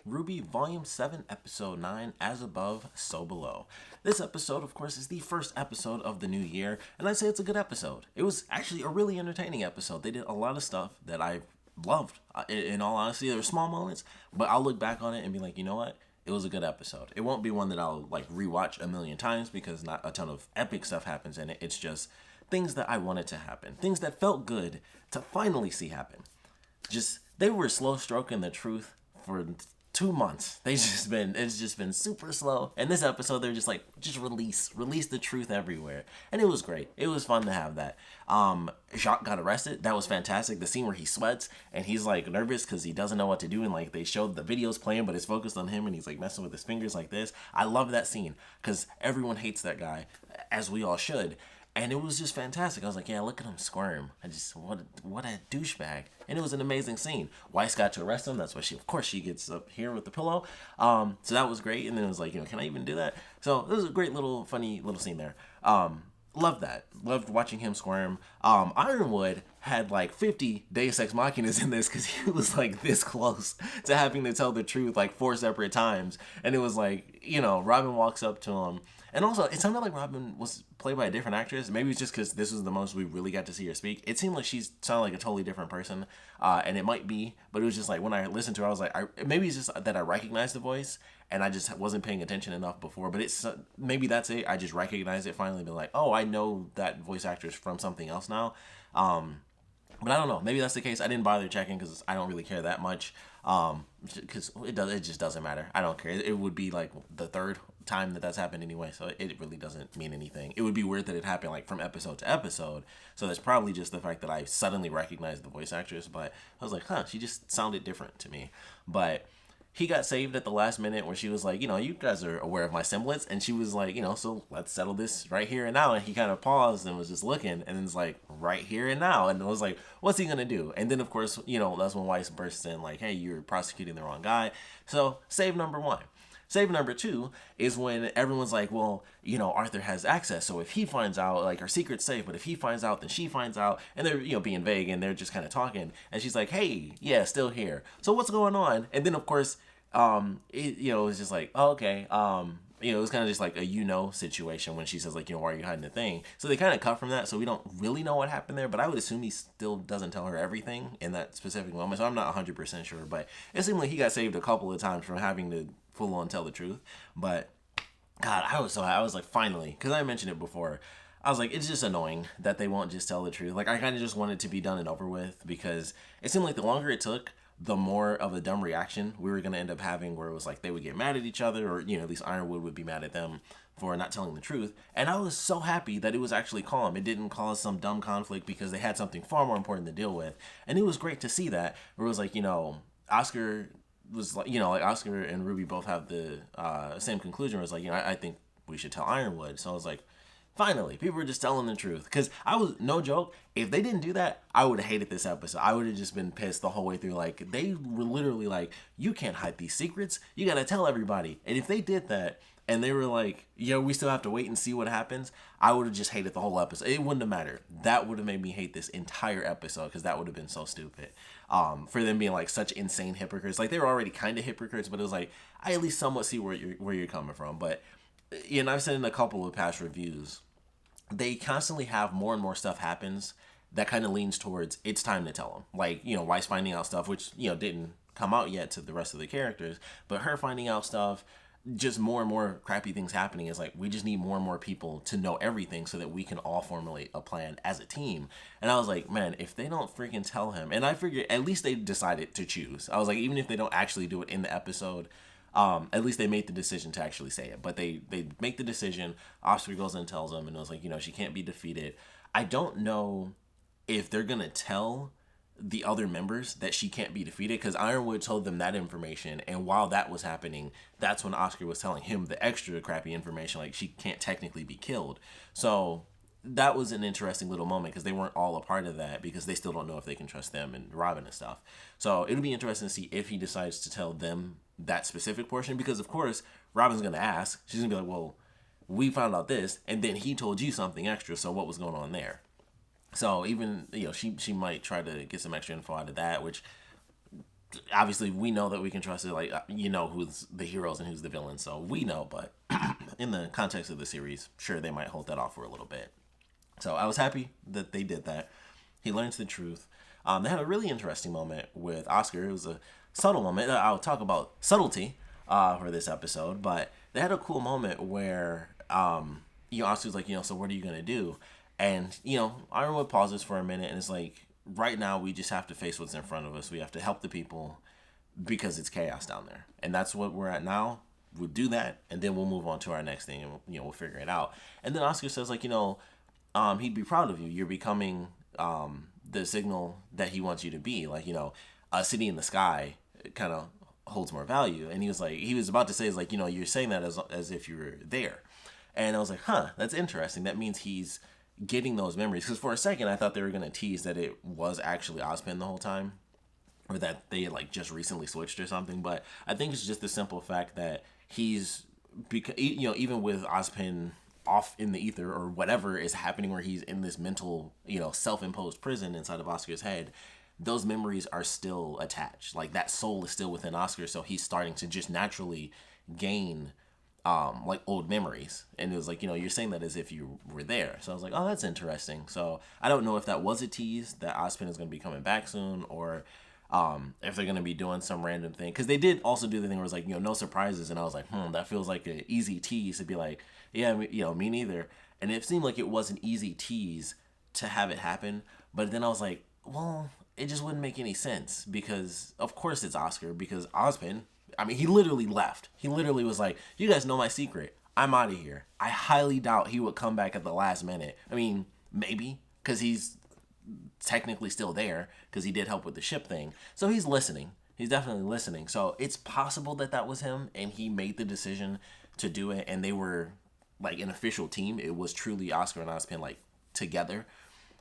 RWBY Volume 7, Episode 9, As Above, So Below. This episode, of course, is the first episode of the new year, and I'd say it's a good episode. It was actually a really entertaining episode. They did a lot of stuff that I loved. In all honesty, there were small moments, but I'll look back on it and be like, you know what? It was a good episode. It won't be one that I'll rewatch a million times because not a ton of epic stuff happens in it. It's just things that I wanted to happen, things that felt good to finally see happen. They were slow stroking the truth for 2 months. It's just been super slow. And this episode, they're just release the truth everywhere. And it was great. It was fun to have that. Jacques got arrested. That was fantastic. The scene where he sweats and he's nervous because he doesn't know what to do. And they showed the videos playing, but it's focused on him and he's messing with his fingers like this. I love that scene because everyone hates that guy, as we all should. And it was just fantastic. I was like, yeah, look at him squirm. What a douchebag. And it was an amazing scene. Weiss got to arrest him. That's why she gets up here with the pillow. So that was great. And then it was can I even do that? So it was a great funny little scene there. Loved that. Loved watching him squirm. Ironwood had 50 Deus Ex Machinas in this because he was this close to having to tell the truth 4 separate times. And it was Robin walks up to him. And also, it sounded like Robin was played by a different actress. Maybe it's just because this was the most we really got to see her speak. It seemed like she sounded like a totally different person. And it might be, but it was just when I listened to her, I was maybe it's just that I recognized the voice and I just wasn't paying attention enough before. But maybe that's it. I just recognized it finally, been oh, I know that voice actress from something else now. But I don't know. Maybe that's the case. I didn't bother checking because I don't really care that much. Because it just doesn't matter. I don't care. It would be the third time that's happened anyway, so it really doesn't mean anything. It would be weird that it happened from episode to episode. So that's probably just the fact that I suddenly recognized the voice actress. But I was she just sounded different to me. But he got saved at the last minute where she was you guys are aware of my semblance. And she was so let's settle this right here and now. And he kind of paused and was just looking. And then it's right here and now. And it was what's he going to do? And then, of course, that's when Weiss bursts in hey, you're prosecuting the wrong guy. So save number 1. Save number 2 is when everyone's well, Arthur has access. So if he finds out, her secret's safe, but if he finds out, then she finds out. And they're, being vague and they're just kind of talking. And she's hey, yeah, still here. So what's going on? And then, of course, it was just oh, okay. It was kind of just a situation when she says why are you hiding the thing? So they kind of cut from that, so we don't really know what happened there. But I would assume he still doesn't tell her everything in that specific moment. So I'm not 100% sure, but it seemed like he got saved a couple of times from having to full on tell the truth. But God, I was finally, because I mentioned it before. I was it's just annoying that they won't just tell the truth. I kind of just wanted it to be done and over with because it seemed the longer it took, the more of a dumb reaction we were going to end up having where it was they would get mad at each other or, at least Ironwood would be mad at them for not telling the truth. And I was so happy that it was actually calm. It didn't cause some dumb conflict because they had something far more important to deal with. And it was great to see that where it was Oscar was Oscar and RWBY both have the same conclusion. It was I think we should tell Ironwood. So I was finally, people were just telling the truth. Because I was, no joke, if they didn't do that, I would have hated this episode. I would have just been pissed the whole way through. They were literally you can't hide these secrets. You got to tell everybody. And if they did that, and they were yo, we still have to wait and see what happens, I would have just hated the whole episode. It wouldn't have mattered. That would have made me hate this entire episode because that would have been so stupid. For them being such insane hypocrites. They were already kind of hypocrites, but it was I at least somewhat see where you're coming from. But, and I've said in a couple of past reviews, they constantly have more and more stuff happens that kind of leans towards it's time to tell them. Weiss finding out stuff, which, didn't come out yet to the rest of the characters, but her finding out stuff, just more and more crappy things happening is we just need more and more people to know everything so that we can all formulate a plan as a team. And I was man, if they don't freaking tell him, and I figured at least they decided to choose. I was even if they don't actually do it in the episode, at least they made the decision to actually say it. But they make the decision. Oscar goes and tells them, and it was she can't be defeated. I don't know if they're going to tell the other members that she can't be defeated because Ironwood told them that information. And while that was happening, that's when Oscar was telling him the extra crappy information, she can't technically be killed. So that was an interesting little moment because they weren't all a part of that because they still don't know if they can trust them and Robin and stuff. So it'll be interesting to see if he decides to tell them that specific portion because, of course, Robin's going to ask. She's going to be well, we found out this, and then he told you something extra, so what was going on there? So even, she might try to get some extra info out of that, which obviously we know that we can trust it. Like, who's the heroes and who's the villains, so we know. But in the context of the series, sure, they might hold that off for a little bit. So I was happy that they did that. He learns the truth. They had a really interesting moment with Oscar. It was a subtle moment. I'll talk about subtlety for this episode, but they had a cool moment where Oscar's like, so what are you gonna do? And Ironwood pauses for a minute, and it's like, right now we just have to face what's in front of us. We have to help the people because it's chaos down there, and that's what we're at now. We'll do that, and then we'll move on to our next thing, and we'll figure it out. And then Oscar says, like, he'd be proud of you. You're becoming the signal that he wants you to be. Like, a city in the sky kind of holds more value. And he was about to say, is like, you're saying that as if you were there. And I was like, that's interesting. That means he's getting those memories. Because for a second, I thought they were going to tease that it was actually Ozpin the whole time, or that they had like just recently switched or something. But I think it's just the simple fact that he's, even with Ozpin off in the ether or whatever is happening, where he's in this mental, self-imposed prison inside of Oscar's head, those memories are still attached. Like, that soul is still within Oscar, so he's starting to just naturally gain like old memories. And it was like, you're saying that as if you were there. So I was like, oh, that's interesting. So I don't know if that was a tease that Ozpin is going to be coming back soon, or if they're going to be doing some random thing. Because they did also do the thing where it's like, no surprises. And I was like, that feels like an easy tease to be like, yeah, me neither. And it seemed like it was an easy tease to have it happen. But then I was like, well, it just wouldn't make any sense, because of course it's Oscar, because Ozpin, he literally left. He literally was like, you guys know my secret. I'm out of here. I highly doubt he would come back at the last minute. Maybe, because he's technically still there, because he did help with the ship thing. So he's listening. He's definitely listening. So it's possible that was him, and he made the decision to do it, and they were like an official team. It was truly Oscar and Ozpin like together.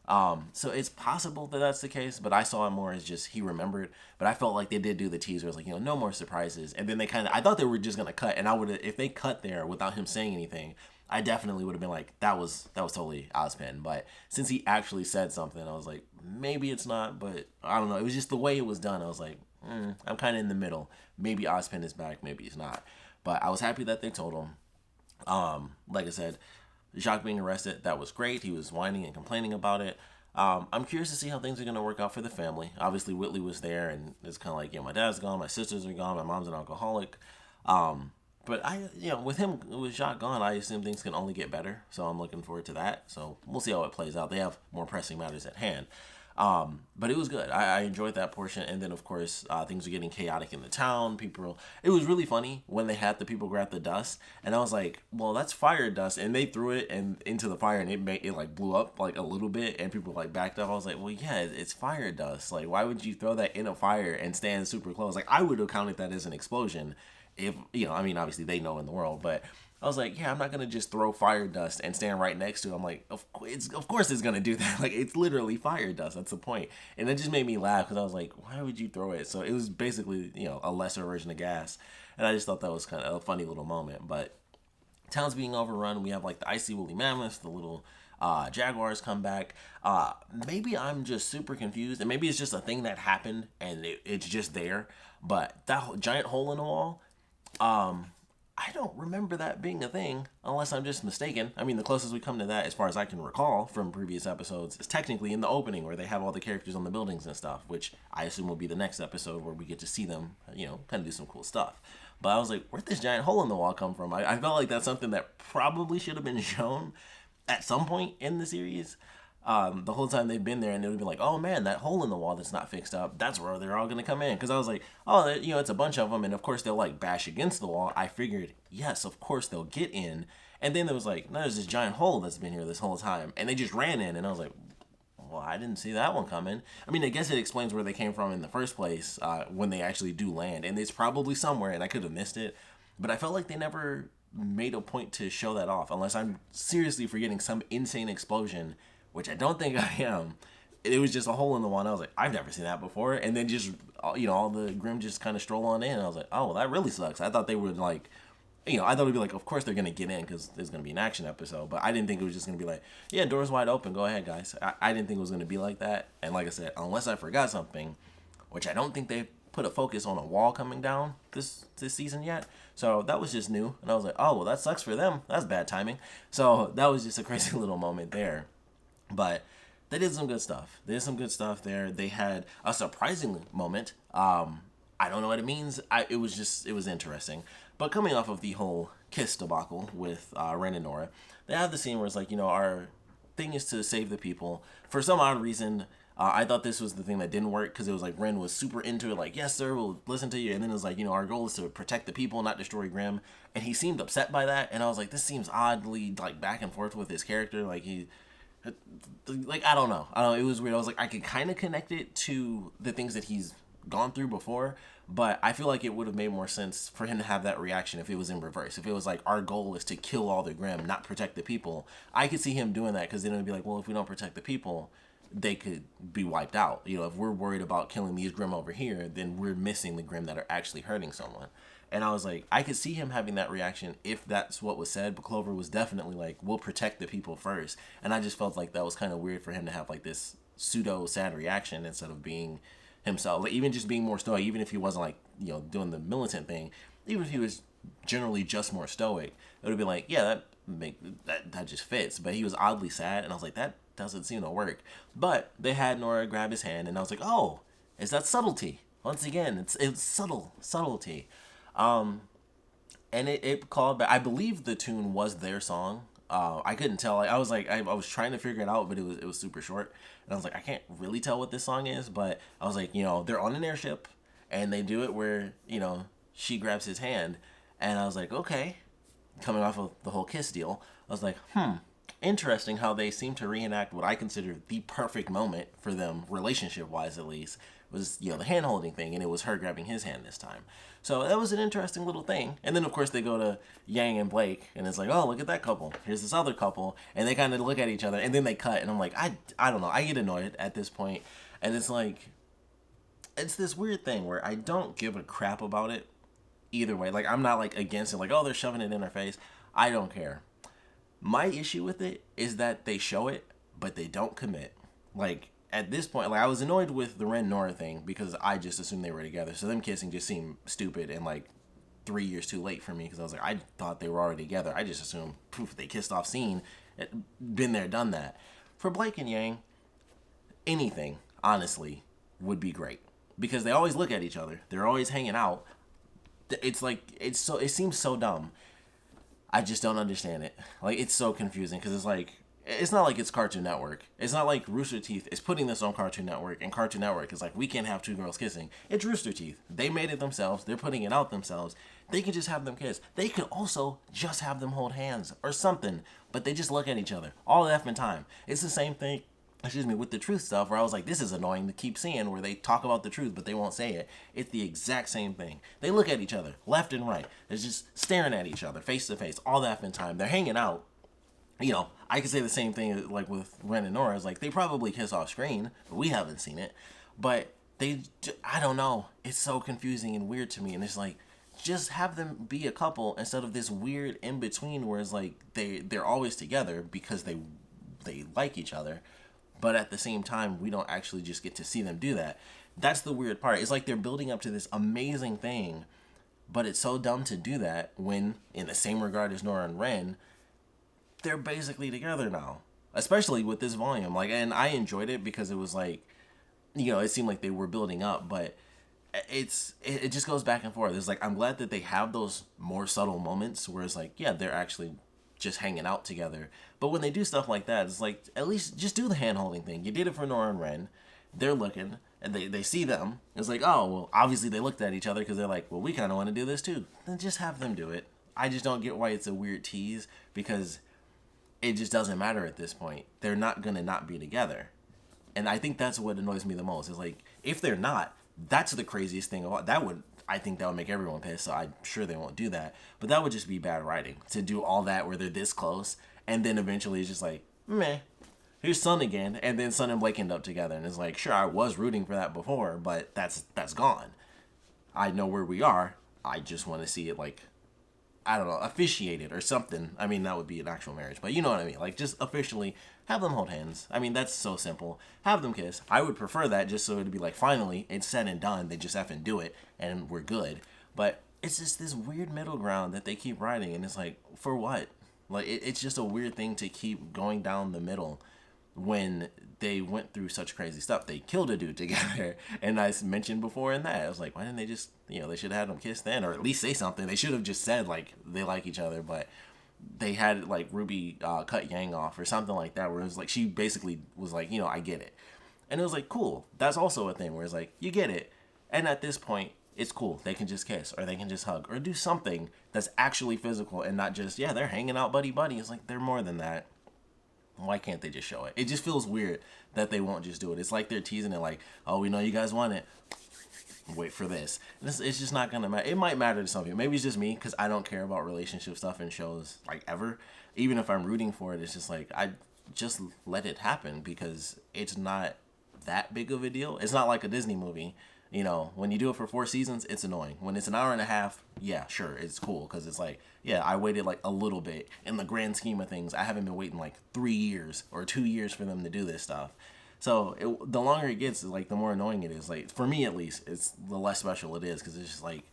So it's possible that that's the case, but I saw it more as just he remembered. But I felt like they did do the teaser. It was like, no more surprises. And then I thought they were just going to cut. And if they cut there without him saying anything, I definitely would have been like, that was totally Ozpin. But since he actually said something, I was like, maybe it's not, but I don't know. It was just the way it was done. I was like, I'm kind of in the middle. Maybe Ozpin is back, maybe he's not. But I was happy that they told him. Like I said, Jacques being arrested, that was great. He was whining and complaining about it. I'm curious to see how things are going to work out for the family. Obviously, Whitley was there, and it's kind of like, my dad's gone, my sisters are gone, my mom's an alcoholic. But with Jacques gone, I assume things can only get better. So I'm looking forward to that. So we'll see how it plays out. They have more pressing matters at hand. But it was good. I enjoyed that portion. And then, of course, things were getting chaotic in the town. It was really funny when they had the people grab the dust. And I was like, well, that's fire dust. And they threw it into the fire, and it like blew up like a little bit. And people like backed up. I was like, well, yeah, it's fire dust. Like, why would you throw that in a fire and stand super close? Like, I would have counted that as an explosion. If, obviously they know in the world, but I was like, yeah, I'm not going to just throw fire dust and stand right next to it. I'm like, of course it's going to do that. Like, it's literally fire dust. That's the point. And it just made me laugh, because I was like, why would you throw it? So it was basically, a lesser version of gas. And I just thought that was kind of a funny little moment. But town's being overrun. We have like the icy woolly mammoths, the little jaguars come back. Maybe I'm just super confused, and maybe it's just a thing that happened and it's just there. But that giant hole in the wall, I don't remember that being a thing, unless I'm just mistaken. The closest we come to that, as far as I can recall from previous episodes, is technically in the opening, where they have all the characters on the buildings and stuff, which I assume will be the next episode, where we get to see them, kind of do some cool stuff. But I was like, where'd this giant hole in the wall come from? I felt like that's something that probably should have been shown at some point in the series. The whole time they've been there, and it would be like, oh man, that hole in the wall that's not fixed up, that's where they're all going to come in. Because I was like, oh, it's a bunch of them, and of course they'll like bash against the wall. I figured, yes, of course they'll get in. And then there was like, no, there's this giant hole that's been here this whole time, and they just ran in, and I was like, well, I didn't see that one coming. I guess it explains where they came from in the first place, when they actually do land, and it's probably somewhere, and I could have missed it, but I felt like they never made a point to show that off, unless I'm seriously forgetting some insane explosion, which I don't think I am. It was just a hole in the wall, and I was like, I've never seen that before. And then just, all the Grimm just kind of stroll on in, and I was like, oh, well, that really sucks. I thought they would like, I thought it would be like, of course they're going to get in, because there's going to be an action episode. But I didn't think it was just going to be like, yeah, doors wide open, go ahead, guys. I didn't think it was going to be like that. And like I said, unless I forgot something, which I don't think they put a focus on a wall coming down this season yet. So that was just new, and I was like, oh well, that sucks for them. That's bad timing. So that was just a crazy little moment there. But they did some good stuff. They did some good stuff there. They had a surprising moment. I don't know what it means. It was interesting. But coming off of the whole kiss debacle with Ren and Nora, they have the scene where it's like, our thing is to save the people. For some odd reason, I thought this was the thing that didn't work, because it was like Ren was super into it, like, yes sir, we'll listen to you. And then it was like, our goal is to protect the people, not destroy Grimm. And he seemed upset by that. And I was like, this seems oddly like back and forth with his character. Like I don't know. It was weird. I was like, I could kind of connect it to the things that he's gone through before, but I feel like it would have made more sense for him to have that reaction if it was in reverse. If it was like, our goal is to kill all the Grimm, not protect the people. I could see him doing that, because then it would be like, well, if we don't protect the people, they could be wiped out. If we're worried about killing these Grimm over here, then we're missing the Grimm that are actually hurting someone. And I was like, I could see him having that reaction if that's what was said, but Clover was definitely like, we'll protect the people first. And I just felt like that was kind of weird for him to have like this pseudo sad reaction instead of being himself. Like, even just being more stoic, even if he wasn't like, doing the militant thing, even if he was generally just more stoic, it would have been like, yeah, that just fits. But he was oddly sad, and I was like, that doesn't seem to work. But they had Nora grab his hand, and I was like, oh, is that subtlety? Once again, it's subtlety. And it called back. I believe the tune was their song. I couldn't tell. I was like, I was trying to figure it out, but it was super short. And I was like, I can't really tell what this song is, but I was like, they're on an airship, and they do it where, she grabs his hand, and I was like, okay, coming off of the whole kiss deal, I was like, interesting how they seem to reenact what I consider the perfect moment for them, relationship-wise at least, was, the hand-holding thing, and it was her grabbing his hand this time. So that was an interesting little thing. And then, of course, they go to Yang and Blake, and it's like, oh, look at that couple. Here's this other couple. And they kind of look at each other, and then they cut, and I'm like, I don't know. I get annoyed at this point. And it's like, it's this weird thing where I don't give a crap about it either way. Like, I'm not, like, against it. Like, oh, they're shoving it in our face. I don't care. My issue with it is that they show it, but they don't commit. Like, at this point, like, I was annoyed with the Ren Nora thing because I just assumed they were together. So them kissing just seemed stupid and like 3 years too late for me, because I was like, I thought they were already together. I just assumed, poof, they kissed off scene. Been there, done that. For Blake and Yang, anything, honestly, would be great, because they always look at each other. They're always hanging out. It's like, it seems so dumb. I just don't understand it. Like, it's so confusing, because it's like, it's not like it's Cartoon Network. It's not like Rooster Teeth is putting this on Cartoon Network, and Cartoon Network is like, we can't have two girls kissing. It's Rooster Teeth. They made it themselves. They're putting it out themselves. They can just have them kiss. They could also just have them hold hands or something, but they just look at each other all the effing time. It's the same thing, with the truth stuff, where I was like, this is annoying to keep seeing, where they talk about the truth, but they won't say it. It's the exact same thing. They look at each other, left and right. They're just staring at each other, face to face, all the effing time. They're hanging out. I could say the same thing like with Ren and Nora. It's like, they probably kiss off screen, but we haven't seen it. But I don't know. It's so confusing and weird to me. And it's like, just have them be a couple instead of this weird in between where it's like they're always together because they like each other, but at the same time we don't actually just get to see them do that. That's the weird part. It's like they're building up to this amazing thing, but it's so dumb to do that when, in the same regard as Nora and Ren, they're basically together now, especially with this volume. Like, and I enjoyed it because it was like, it seemed like they were building up, but it just goes back and forth. It's like, I'm glad that they have those more subtle moments where it's like, yeah, they're actually just hanging out together. But when they do stuff like that, it's like, at least just do the hand-holding thing. You did it for Nora and Ren. They're looking, and they see them. It's like, oh, well, obviously they looked at each other because they're like, well, we kind of want to do this too. Then just have them do it. I just don't get why it's a weird tease, because it just doesn't matter at this point. They're not going to not be together. And I think that's what annoys me the most. Is like, if they're not, that's the craziest thing of all. I think that would make everyone pissed, so I'm sure they won't do that. But that would just be bad writing, to do all that where they're this close, and then eventually it's just like, meh, here's Sun again, and then Sun and Blake end up together, and it's like, sure, I was rooting for that before, but that's gone. I know where we are. I just want to see it, like, I don't know, officiated or something. I mean, that would be an actual marriage, but you know what I mean. Like, just officially have them hold hands. I mean, that's so simple. Have them kiss. I would prefer that just so it'd be like, finally, it's said and done. They just effing do it, and we're good. But it's just this weird middle ground that they keep riding, and it's like, for what? Like, it's just a weird thing to keep going down the middle when they went through such crazy stuff. They killed a dude together, and I mentioned before in that, I was like, why didn't they just, they should have had them kiss then, or at least say something. They should have just said, like, they like each other, but they had, like, RWBY cut Yang off or something like that, where it was like, she basically was like, I get it. And it was like, cool. That's also a thing where it's like, you get it. And at this point, it's cool. They can just kiss, or they can just hug, or do something that's actually physical and not just, they're hanging out buddy buddy. It's like, they're more than that. Why can't they just show it? It just feels weird that they won't just do it. It's like they're teasing it, like, oh, we know you guys want it. Wait for this. It's just not gonna matter. It might matter to some people. Maybe it's just me, because I don't care about relationship stuff in shows, like, ever. Even if I'm rooting for it, it's just like, I just let it happen, because it's not that big of a deal. It's not like a Disney movie. When you do it for 4 seasons, it's annoying. When it's an hour and a half, yeah, sure, it's cool, because it's like, I waited like a little bit. In the grand scheme of things, I haven't been waiting like 3 years or 2 years for them to do this stuff. So the longer it gets, like, the more annoying it is. Like, for me at least, it's the less special it is, because it's just like,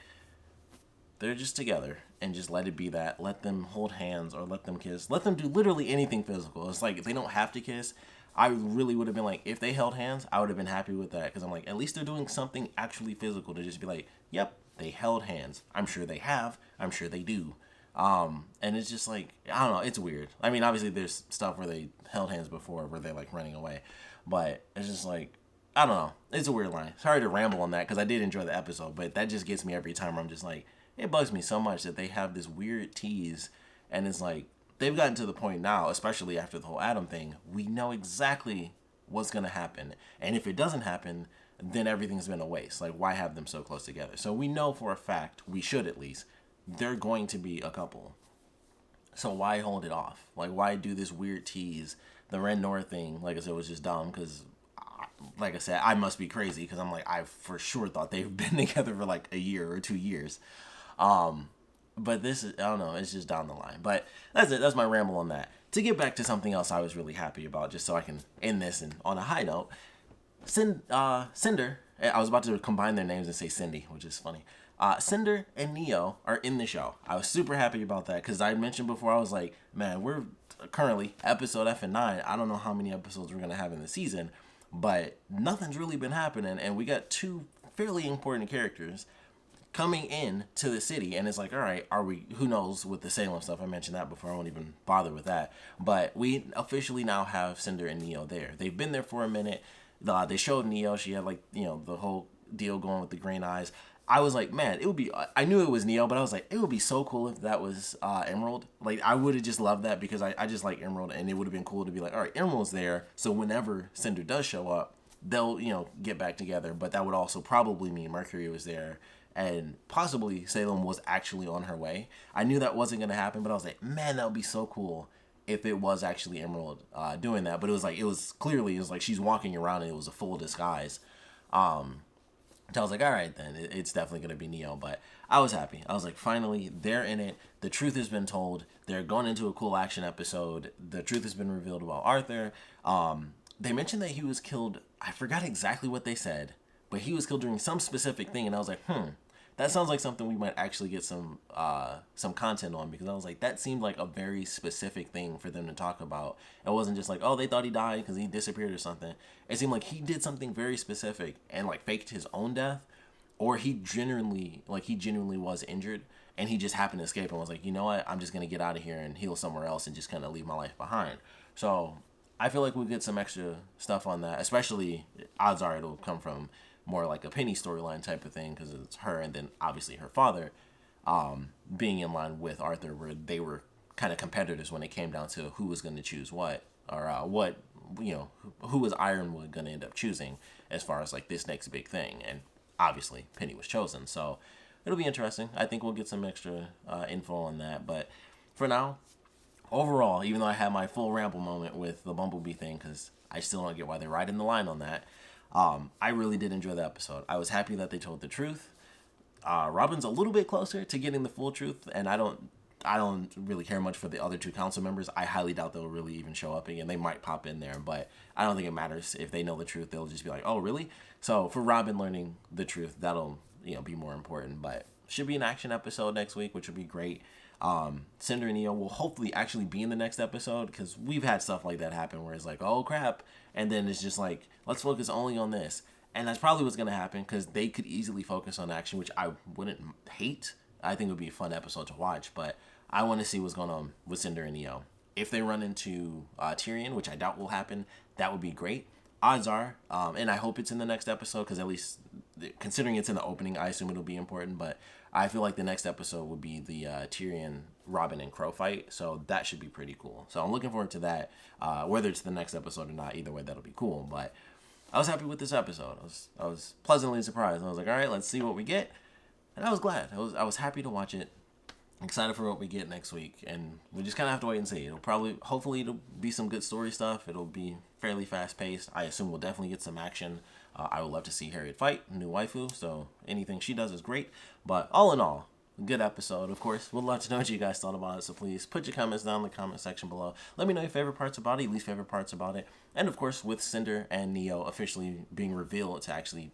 they're just together, and just let it be that. Let them hold hands, or let them kiss. Let them do literally anything physical. It's like, if they don't have to kiss, I really would have been like, if they held hands, I would have been happy with that, because I'm like, at least they're doing something actually physical to just be like, yep, they held hands. I'm sure they have. I'm sure they do. And it's just like, I don't know, it's weird. I mean, obviously there's stuff where they held hands before where they're like running away, but it's just like, I don't know. It's a weird line. Sorry to ramble on that, because I did enjoy the episode, but that just gets me every time where I'm just like, it bugs me so much that they have this weird tease, and it's like, they've gotten to the point now, especially after the whole Adam thing, we know exactly what's going to happen. And if it doesn't happen, then everything's been a waste. Like, why have them so close together? So we know for a fact, we should at least, they're going to be a couple. So why hold it off? Like, why do this weird tease? The Ren Nor thing, like I said, was just dumb, because, like I said, I must be crazy, because I'm like, I for sure thought they've been together for like a year or 2 years. But this is, I don't know, it's just down the line. But that's it. That's my ramble on that. To get back to something else I was really happy about, just so I can end this and on a high note, Cinder, I was about to combine their names and say Cindy, which is funny. Cinder and Neo are in the show. I was super happy about that, because I mentioned before, I was like, man, we're currently episode F9. I don't know how many episodes we're going to have in the season, but nothing's really been happening, and we got 2 fairly important characters coming in to the city, and it's like, all right, who knows with the Salem stuff, I mentioned that before, I won't even bother with that, but we officially now have Cinder and Neo there. They've been there for a minute. They showed Neo, she had, like, the whole deal going with the green eyes. I was like, man, it would be, I knew it was Neo, but I was like, it would be so cool if that was Emerald. Like, I would have just loved that, because I just like Emerald, and it would have been cool to be like, all right, Emerald's there, so whenever Cinder does show up, they'll, get back together. But that would also probably mean Mercury was there, and possibly Salem was actually on her way. I knew that wasn't going to happen, but I was like, man, that would be so cool if it was actually Emerald doing that. But it was like she's walking around, and it was a full disguise. So I was like, all right, then it's definitely going to be Neo. But I was happy. I was like, finally, they're in it. The truth has been told. They're going into a cool action episode. The truth has been revealed about Arthur. They mentioned that he was killed. I forgot exactly what they said, but he was killed during some specific thing. And I was like, that sounds like something we might actually get some content on, because I was like, that seemed like a very specific thing for them to talk about. It wasn't just like, oh, they thought he died because he disappeared or something. It seemed like he did something very specific and like faked his own death, or he genuinely was injured and he just happened to escape and was like, you know what, I'm just gonna get out of here and heal somewhere else and just kind of leave my life behind. So I feel like we'll get some extra stuff on that, especially odds are it'll come from more like a Penny storyline type of thing, because it's her and then obviously her father being in line with Arthur, where they were kind of competitors when it came down to who was going to choose what, or who was Ironwood going to end up choosing as far as like this next big thing. And obviously Penny was chosen, so it'll be interesting. I think we'll get some extra info on that. But for now, overall, even though I had my full ramble moment with the Bumblebee thing, because I still don't get why they're riding the line on that, I really did enjoy the episode. I was happy that they told the truth. Robin's a little bit closer to getting the full truth, and I don't I don't really care much for the other two council members. I highly doubt they'll really even show up again. They might pop in there, but I don't think it matters. If they know the truth, they'll just be like, oh, really? So for Robin learning the truth, that'll, be more important. But should be an action episode next week, which would be great. Cinder and Neo will hopefully actually be in the next episode, because we've had stuff like that happen where it's like, oh, crap. And then it's just like, let's focus only on this. And that's probably what's going to happen, because they could easily focus on action, which I wouldn't hate. I think it would be a fun episode to watch, but I want to see what's going on with Cinder and Neo. If they run into Tyrion, which I doubt will happen, that would be great. Odds are, and I hope it's in the next episode, because at least considering it's in the opening, I assume it'll be important, but I feel like the next episode would be the Tyrion, Robin, and Crow fight, so that should be pretty cool. So I'm looking forward to that, whether it's the next episode or not. Either way, that'll be cool, but I was happy with this episode. I was pleasantly surprised. I was like, all right, let's see what we get. And I was glad. I was happy to watch it. Excited for what we get next week. And we just kind of have to wait and see. Hopefully it'll be some good story stuff. It'll be fairly fast paced. I assume we'll definitely get some action. I would love to see Harriet fight, new waifu. So anything she does is great. But all in all, good episode. Of course, would love to know what you guys thought about it. So please put your comments down in the comment section below. Let me know your favorite parts about it, least favorite parts about it. And of course, with Cinder and Neo officially being revealed to actually,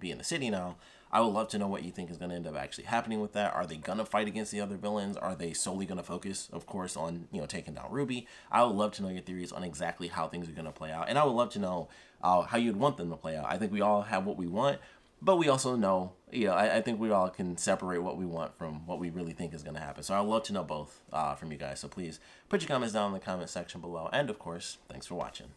be in the city now, I would love to know what you think is going to end up actually happening with that. Are they going to fight against the other villains? Are they solely going to focus, of course, on, taking down RWBY? I would love to know your theories on exactly how things are going to play out. And I would love to know how you'd want them to play out. I think we all have what we want, but we also know, I think we all can separate what we want from what we really think is going to happen. So I'd love to know both from you guys. So please put your comments down in the comment section below. And of course, thanks for watching.